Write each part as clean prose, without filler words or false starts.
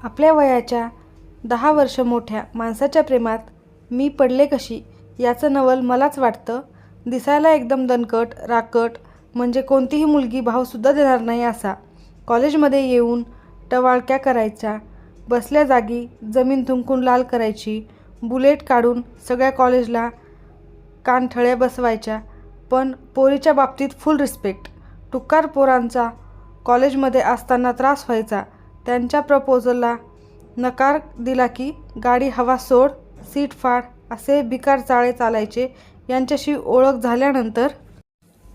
आपल्या वयाच्या 10 वर्ष मोठ्या माणसाच्या प्रेमात मी पडले कशी याचं नवल मलाच वाटतं. दिसायला एकदम दणकट राकट, म्हणजे कोणतीही मुलगी भावसुद्धा देणार नाही असा. कॉलेजमध्ये येऊन टवाळक्या करायच्या, बसल्या जागी जमीन थुंकून लाल करायची, बुलेट काढून सगळ्या कॉलेजला कानठळ्या बसवायच्या. पण पोरीच्या बाबतीत फुल रिस्पेक्ट. टुकार पोरांचा कॉलेजमध्ये असताना त्रास व्हायचा. त्यांच्या प्रपोजलला नकार दिला की गाडी हवा सोड, सीट फाड असे भिकार चाळे चालायचे. यांच्याशी ओळख झाल्यानंतर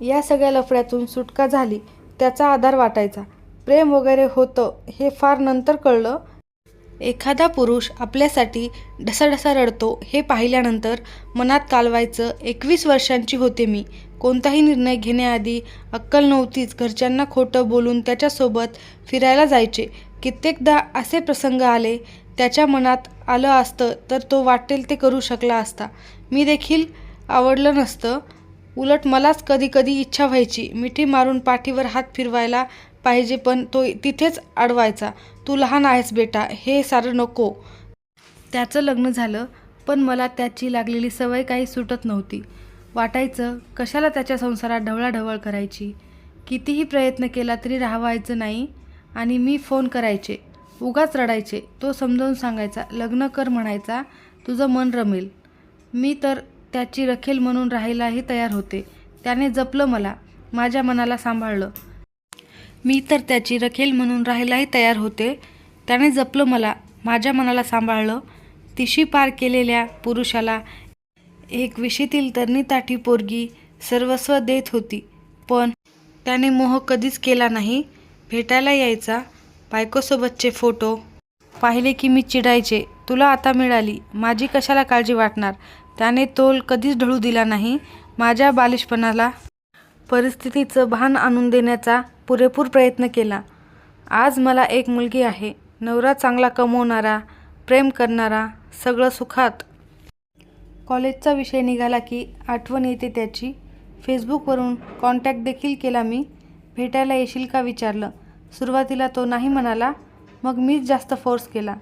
या सगळ्या लफड्यातून सुटका झाली. त्याचा आधार वाटायचा. प्रेम वगैरे होतं हे फार नंतर कळलं. एखादा पुरुष आपल्यासाठी ढसाढसा रडतो हे पाहिल्यानंतर मनात कालवायचं. 21 वर्षांची होते मी. कोणताही निर्णय घेण्याआधी अक्कल नव्हतीच. घरच्यांना खोटं बोलून त्याच्यासोबत फिरायला जायचे. कित्येकदा असे प्रसंग आले, त्याच्या मनात आलं असतं तर तो वाटेल ते करू शकला असता. मी देखील आवडलं नसतं. उलट मलाच कधी कधी इच्छा व्हायची मिठी मारून पाठीवर हात फिरवायला पाहिजे, पण तो तिथेच अडवायचा. तू लहान आहेस बेटा, हे सारं नको. त्याचं लग्न झालं, पण मला त्याची लागलेली सवय काही सुटत नव्हती. वाटायचं कशाला त्याच्या संसारात ढवळाढवळ करायची. कितीही प्रयत्न केला तरी राहावायचं नाही. आणि मी फोन करायचे, उगाच रडायचे. तो समजावून सांगायचा, लग्न कर म्हणायचा, तुझं मन रमेल. मी तर त्याची रखेल म्हणून राहायलाही तयार होते. त्याने जपलं मला, माझ्या मनाला सांभाळलं. मी तर त्याची रखेल म्हणून राहायलाही तयार होते. त्याने जपलं मला, माझ्या मनाला सांभाळलं. तिशी पार केलेल्या पुरुषाला एक विशीतील तरणीताठी पोरगी सर्वस्व देत होती. पण त्याने मोह कधीच केला नाही. भेटायला यायचा. बायकोसोबतचे फोटो पाहिले की मी चिडायचे. तुला आता मिळाली, माझी कशाला काळजी वाटणार. त्याने तोल कधीच ढळू दिला नाही. माझ्या बालिशपणाला परिस्थितीचं भान आणून देण्याचा पुरेपूर प्रयत्न केला. आज मला एक मुलगी आहे. नवरा चांगला कमवणारा, प्रेम करणारा, सगळं सुखात. कॉलेजचा विषय निघाला की आठवण येते त्याची. फेसबुकवरून कॉन्टॅक्ट देखील केला मी. भेटायला येशील का विचारलं. सुरुवातीला तो नाही म्हणाला. मग मीच जास्त फोर्स केला.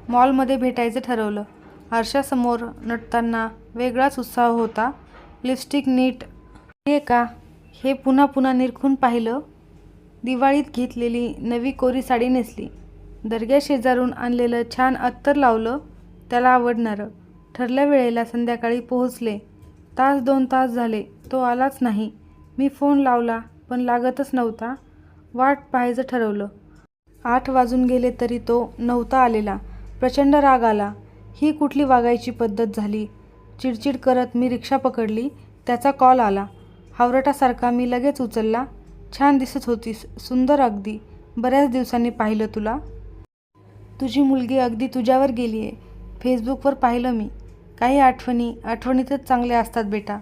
मॉलमध्ये भेटायचं ठरवलं. आरशासमोर नटताना वेगळाच उत्साह होता. लिपस्टिक नीट आहे का हे पुन्हा पुन्हा निरखून पाहिलं. दिवाळीत घेतलेली नवी कोरी साडी नेसली. दर्ग्या शेजारून आणलेलं छान अत्तर लावलं, त्याला आवडणारं. ठरल्या वेळेला संध्याकाळी पोहोचले. 1-2 तास झाले, तो आलाच नाही. मी फोन लावला पण लागतच नव्हता. वाट पाहायचं ठरवलं. 8 वाजून गेले तरी तो नव्हता आलेला. प्रचंड राग आला. ही कुठली वागायची पद्धत झाली. चिडचिड करत मी रिक्षा पकडली. त्याचा कॉल आला. हावरटासारखा मी लगेच उचलला. छान दिसत होतीस, सुंदर अगदी. बऱ्याच दिवसांनी पाहिलं तुला. तुझी मुलगी अगदी तुझ्यावर गेली आहे. फेसबुकवर पाहिलं मी. काही आठवणी आठवणीतच चांगल्या असतात बेटा.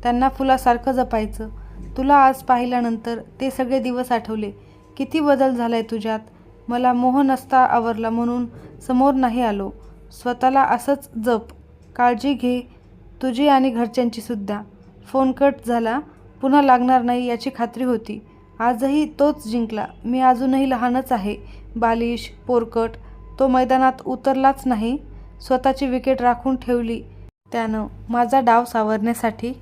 त्यांना फुलासारखं जपायचं. तुला आज पाहिल्यानंतर ते सगळे दिवस आठवले. किती बदल झालाय तुझ्यात. मला मोह नसता आवरला म्हणून समोर नाही आलो. स्वतःला असंच जप. काळजी घे तुझी आणि घरच्यांची सुद्धा. फोन कट झाला. पुन्हा लागणार नाही याची खात्री होती. आजही तोच जिंकला. मी अजूनही लहानच आहे, बालिश, पोरकट. तो मैदानात उतरलाच नाही. स्वतःची विकेट राखून ठेवली त्यानं माझा डाव सावरण्यासाठी.